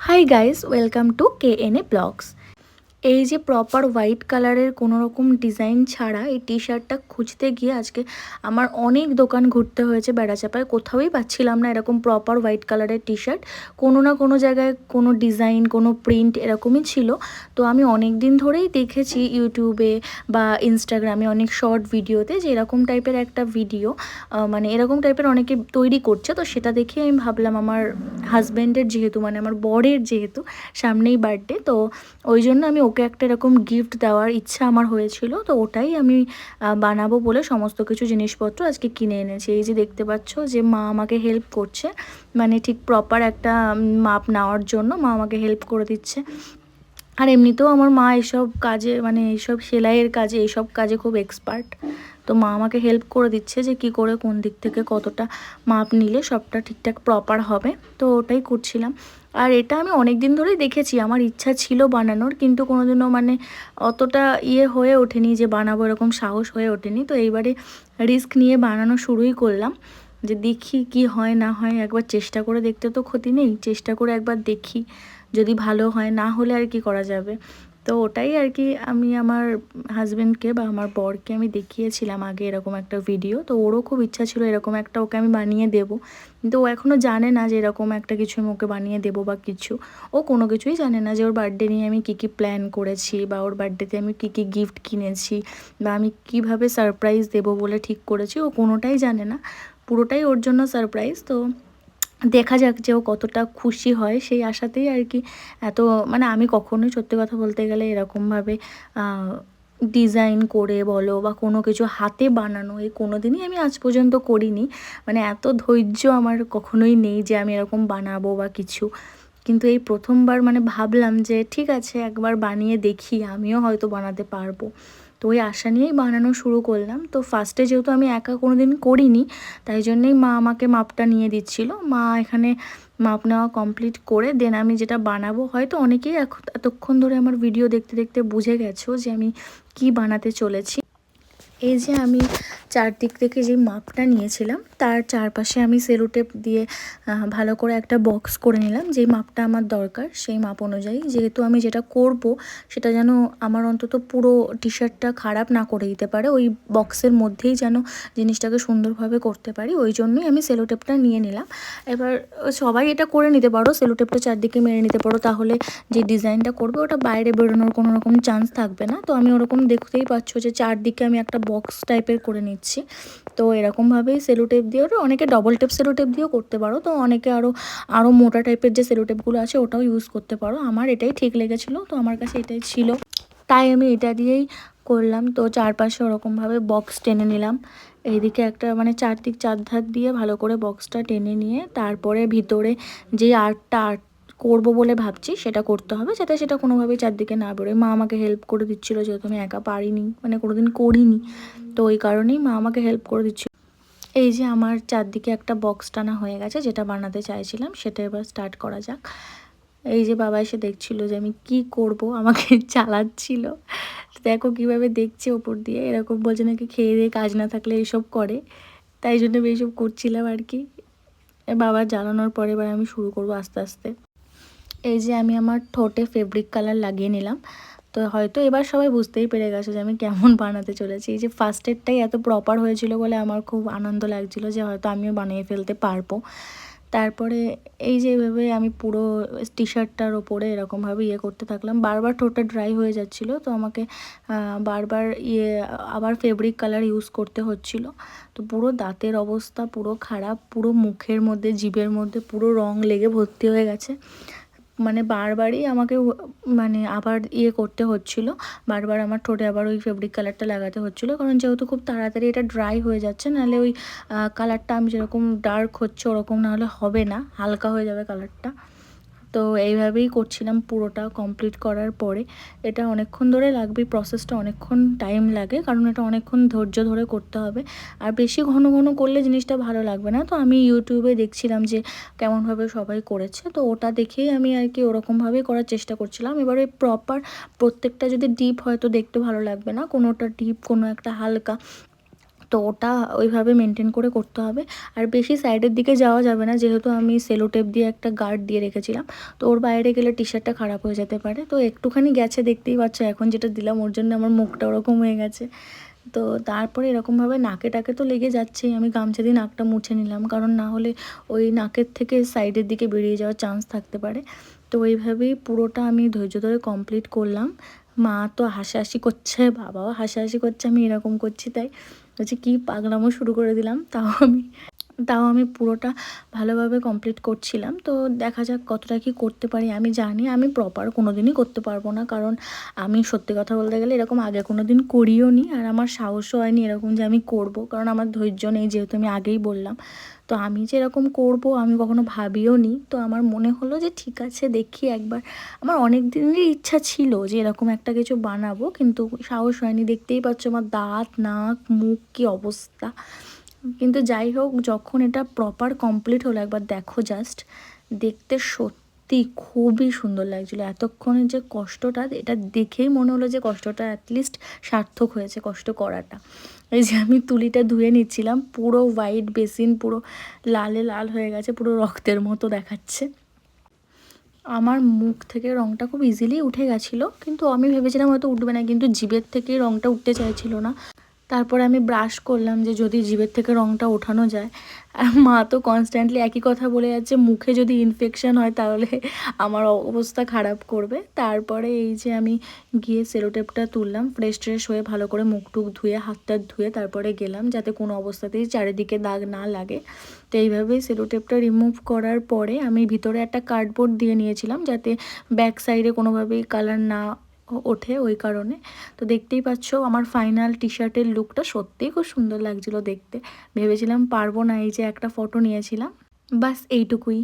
High guys, welcome to KNA blogs. এই যে proper white কালারের কোনো রকম ডিজাইন ছাড়া এই টি শার্টটা খুঁজতে গিয়ে আজকে আমার অনেক দোকান ঘুরতে হয়েছে বেড়াচাপায়, কোথাওই পাচ্ছিলাম না এরকম প্রপার হোয়াইট কালারের টি শার্ট। কোনো না কোনো জায়গায় কোনো ডিজাইন, কোনো প্রিন্ট এরকমই ছিল। তো আমি অনেক দিন ধরেই দেখেছি ইউটিউবে বা ইনস্টাগ্রামে অনেক শর্ট ভিডিওতে যে এরকম টাইপের একটা ভিডিও, মানে এরকম টাইপের অনেকে তৈরি করছে। তো সেটা দেখে আমি ভাবলাম আমার হাজব্যান্ডের যেহেতু, মানে আমার বরের যেহেতু সামনেই বার্থডে, তো ওই জন্য আমি ওকে একটা এরকম গিফট দেওয়ার ইচ্ছা আমার হয়েছিল। তো ওটাই আমি বানাবো বলে সমস্ত কিছু জিনিসপত্র আজকে কিনে এনেছি। এই যে দেখতে পাচ্ছ যে মা আমাকে হেল্প করছে, মানে ঠিক প্রপার একটা মাপ নেওয়ার জন্য মা আমাকে হেল্প করে দিচ্ছে। আর এমনিতেও আমার মা এইসব কাজে, মানে এইসব সেলাইয়ের কাজে, এইসব কাজে খুব এক্সপার্ট। তো মা আমাকে হেল্প করে দিচ্ছে যে কি করে কোন দিক থেকে কতটা মাপ নিলে সবটা ঠিকঠাক প্রপার হবে। তো ওটাই করছিলাম। আর এটা আমি অনেক দিন ধরেই দেখেছি, আমার ইচ্ছা ছিল বানানোর, কিন্তু কোনোদিনও মানে অতটা হয়ে ওঠেনি যে বানাবো, এরকম সাহস হয়ে ওঠেনি। তো এইবারে রিস্ক নিয়ে বানানো শুরুই করলাম, যে দেখি কি হয় না হয়। একবার চেষ্টা করে দেখতে তো ক্ষতি নেই, চেষ্টা করে একবার দেখি, যদি ভালো হয়, না হলে আর কি করা যাবে। তো ওটাই আর কি আমি আমার হাজব্যান্ডকে বা আমার বরকে আমি দেখিয়েছিলাম আগে এরকম একটা ভিডিও। তো ওরও খুব ইচ্ছা ছিল এরকম একটা ওকে আমি বানিয়ে দেবো, কিন্তু ও এখনও জানে না যে এরকম একটা কিছু আমি ওকে বানিয়ে দেবো বা কিছু। ও কোনো কিছুই জানে না যে ওর বার্থডে নিয়ে আমি কী কী প্ল্যান করেছি, বা ওর বার্থডেতে আমি কী কী গিফট কিনেছি, বা আমি কীভাবে সারপ্রাইজ দেবো বলে ঠিক করেছি। ও কোনোটাই জানে না, পুরোটাই ওর জন্য সারপ্রাইজ। তো দেখা যাক যে ও কতটা খুশি হয়, সেই আশাতেই আর কি। এত মানে আমি কখনোই সত্যি কথা বলতে গেলে এরকমভাবে ডিজাইন করে বলো বা কোনো কিছু হাতে বানানো এই কোনো দিনই আমি আজ পর্যন্ত করিনি। মানে এত ধৈর্য আমার কখনোই নেই যে আমি এরকম বানাবো বা কিছু। কিন্তু এই প্রথমবার মানে ভাবলাম যে ঠিক আছে, একবার বানিয়ে দেখি, আমিও হয়তো বানাতে পারবো। তো ওই আশা নিয়েই বানানো শুরু করলাম। তো ফার্স্টে যেহেতু আমি একা কোনো দিন করিনি, তাই জন্যেই মা আমাকে মাপটা নিয়ে দিচ্ছিল। মা এখানে মাপ নেওয়া কমপ্লিট করে দেন আমি যেটা বানাবো, হয়তো অনেকেই এতক্ষণ ধরে আমার ভিডিও দেখতে দেখতে বুঝে গেছো যে আমি কি বানাতে চলেছি। এই যে আমি চারদিক থেকে যে মাপটা নিয়েছিলাম তার চারপাশে আমি সেলোটেপ দিয়ে ভালো করে একটা বক্স করে নিলাম, যেই মাপটা আমার দরকার সেই মাপ অনুযায়ী। যেহেতু আমি যেটা করব সেটা যেন আমার অন্তত পুরো টি শার্টটা খারাপ না করে দিতে পারে, ওই বক্সের মধ্যেই যেন জিনিসটাকে সুন্দরভাবে করতে পারি, ওই জন্যই আমি সেলোটেপটা নিয়ে নিলাম। এবার সবাই এটা করে নিতে পারো, সেলোটেপটা চারদিকে মেরে নিতে পারো, তাহলে যে ডিজাইনটা করবে ওটা বাইরে বেরোনোর কোনো রকম চান্স থাকবে না। তো আমি ওরকম দেখতেই পাচ্ছ যে চারদিকে আমি একটা বক্স টাইপের করে নিচ্ছি। তো এরকমভাবেই সেলো টেপ দিয়ে, ওটা অনেকে ডবল টেপ সেলো টেপ দিয়েও করতে পারো, তো অনেকে আরও মোটা টাইপের যে সেলো টেপগুলো আছে ওটাও ইউজ করতে পারো। আমার এটাই ঠিক লেগেছিলো, তো আমার কাছে এটাই ছিল, তাই আমি এটা দিয়েই করলাম। তো চারপাশে ওরকমভাবে বক্স টেনে নিলাম। এইদিকে একটা মানে চার ধার দিয়ে ভালো করে বক্সটা টেনে নিয়ে তারপরে ভিতরে যে আর্ট করবো বলে ভাবছি সেটা করতে হবে, যাতে সেটা কোনোভাবেই চারদিকে না বেরোয়। মা আমাকে হেল্প করে দিচ্ছিলো, যেহেতু আমি একা পারিনি, মানে কোনোদিন করিনি, তো ওই কারণেই মা আমাকে হেল্প করে দিচ্ছিল। এই যে আমার চারদিকে একটা বক্স টানা হয়ে গেছে, যেটা বানাতে চাইছিলাম সেটা এবার স্টার্ট করা যাক। এই যে বাবা এসে দেখছিল যে আমি কি করব, আমাকে চালাচ্ছিল। দেখো কিভাবে দেখছে ওপর দিয়ে, এরকম বলছে নাকি খেয়ে দিয়ে কাজ না থাকলে এইসব করে, তাই জন্য আমি এইসব করছিলাম আর কি। বাবা জ্বালানোর পরে এবার আমি শুরু করব আস্তে আস্তে। এই যে আমি আমার ঠোঁটে ফেব্রিক কালার লাগিয়ে নিলাম। তো হয়তো এবার সবাই বুঝতেই পেরে গেছে যে আমি কেমন বানাতে চলেছি। এই যে ফার্স্টেরটাই এত প্রপার হয়েছিল বলে আমার খুব আনন্দ লাগছিল যে হয়তো আমিও বানিয়ে ফেলতে পারবো। তারপরে এই যে এভাবে আমি পুরো টি শার্টটার ওপরে এরকমভাবে করতে থাকলাম। বারবার ঠোঁটটা ড্রাই হয়ে যাচ্ছিলো, তো আমাকে বারবার আবার ফেব্রিক কালার ইউজ করতে হচ্ছিল। তো পুরো দাঁতের অবস্থা পুরো খারাপ, পুরো মুখের মধ্যে, জিভের মধ্যে পুরো রং লেগে ভর্তি হয়ে গেছে। মানে বারবারই আমাকে মানে আবার করতে হচ্ছিলো, বারবার আমার ঠোঁটে আবার ওই ফেব্রিক কালারটা লাগাতে হচ্ছিলো, কারণ যেহেতু খুব তাড়াতাড়ি এটা ড্রাই হয়ে যাচ্ছে, নাহলে ওই কালারটা আমি যেরকম ডার্ক হচ্ছে ওরকম না হলে হবে না, হালকা হয়ে যাবে কালারটা। তো এইভাবেই করছিলাম পুরোটা কমপ্লিট করার পরে। এটা অনেকক্ষণ ধরে লাগবে, প্রসেসটা অনেকক্ষণ টাইম লাগে, কারণ এটা অনেকক্ষণ ধৈর্য ধরে করতে হবে। আর বেশি ঘন ঘন করলে জিনিসটা ভালো লাগবে না। তো আমি ইউটিউবে দেখছিলাম যে কেমনভাবে সবাই করেছে, তো ওটা দেখেই আমি আর কি ওরকমভাবেই করার চেষ্টা করছিলাম। এবারে প্রপার প্রত্যেকটা যদি ডিপ হয় তো দেখতে ভালো লাগবে না, কোনোটা ডিপ কোনো একটা হালকা, তো ওটা ওইভাবে মেনটেন করে করতে হবে। আর বেশি সাইডের দিকে যাওয়া যাবে না, যেহেতু আমি সেলো টেপ দিয়ে একটা গার্ড দিয়ে রেখেছিলাম, তো ওর বাইরে গেলে টি শার্টটা খারাপ হয়ে যেতে পারে। তো একটুখানি গেছে, দেখতেই পাচ্ছ এখন যেটা দিলাম ওর জন্য আমার মুখটা ওরকম হয়ে গেছে। তো তারপরে এরকমভাবে নাকে টাকে তো লেগে যাচ্ছেই, আমি গামছা দিয়ে নাকটা মুছে নিলাম, কারণ না হলে ওই নাকের থেকে সাইডের দিকে বেরিয়ে যাওয়ার চান্স থাকতে পারে। তো এইভাবেই পুরোটা আমি ধৈর্য ধরে কমপ্লিট করলাম। মা তো হাসাহাসি করছে, বাবাও হাসাহাসি করছে আমি এরকম করছি, তাই বলছি কী পাগলামো শুরু করে দিলাম। তাও আমি পুরোটা ভালোভাবে কমপ্লিট করছিলাম। তো দেখা যাক কতটা কি করতে পারি। আমি জানি আমি প্রপার কোনো দিনই করতে পারবো না, কারণ আমি সত্যি কথা বলতে গেলে এরকম আগে কোনো দিন করিও নি, আর আমার সাহসও হয়নি এরকম যে আমি করব, কারণ আমার ধৈর্য নেই, যেহেতু আমি আগেই বললাম। তো আমি যে এরকম করব আমি কখনো ভাবিও নি। তো আমার মনে হলো যে ঠিক আছে দেখি একবার। আমার অনেক দিনেরই ইচ্ছা ছিল যে এরকম একটা কিছু বানাবো, কিন্তু সাহস হয়নি। দেখতেই পাচ্ছ আমার দাঁত, নাক, মুখ কী অবস্থা। কিন্তু যাই হোক, যখন এটা প্রপার কমপ্লিট হলো একবার দেখো জাস্ট, দেখতে সত্যি খুবই সুন্দর লাগছিলো। এতক্ষণে যে কষ্টটা, এটা দেখেই মনে হলো যে কষ্টটা অ্যাটলিস্ট সার্থক হয়েছে, কষ্ট করাটা। এই যে আমি তুলিটা ধুয়ে নিচ্ছিলাম, পুরো হোয়াইট বেসিন পুরো লালে লাল হয়ে গেছে, পুরো রক্তের মতো দেখাচ্ছে। আমার মুখ থেকে রঙটা খুব ইজিলি উঠে গেছিলো, কিন্তু আমি ভেবেছিলাম হয়তো উঠবে না, কিন্তু জিভের থেকেই রঙটা উঠতে চাইছিল না। তারপরে আমি ব্রাশ করলাম যে যদি জিভের থেকে রঙটা ওঠানো যায়। আর মা তো কনস্ট্যান্টলি একই কথা বলে যাচ্ছে, মুখে যদি ইনফেকশন হয় তাহলে আমার অবস্থা খারাপ করবে। তারপরে এই যে আমি গিয়ে সেলোটেপটা তুললাম, ফ্রেশ ট্রেশ হয়ে ভালো করে মুখ টুক ধুয়ে হাত টাত ধুয়ে তারপরে গেলাম, যাতে কোনো অবস্থাতেই চারিদিকে দাগ না লাগে। তো এইভাবেই সেলোটেপটা রিমুভ করার পরে আমি ভিতরে একটা কার্ডবোর্ড দিয়ে নিয়েছিলাম, যাতে ব্যাক সাইডে কোনোভাবেই কালার না ওঠে, ওই কারণে। তো দেখতেই পাচ্ছ আমার ফাইনাল টি শার্টের লুকটা সত্যিই খুব সুন্দর লাগছিলো দেখতে। ভেবেছিলাম পারবো না, এই যে একটা ফটো নিয়েছিলাম, বাস এইটুকুই।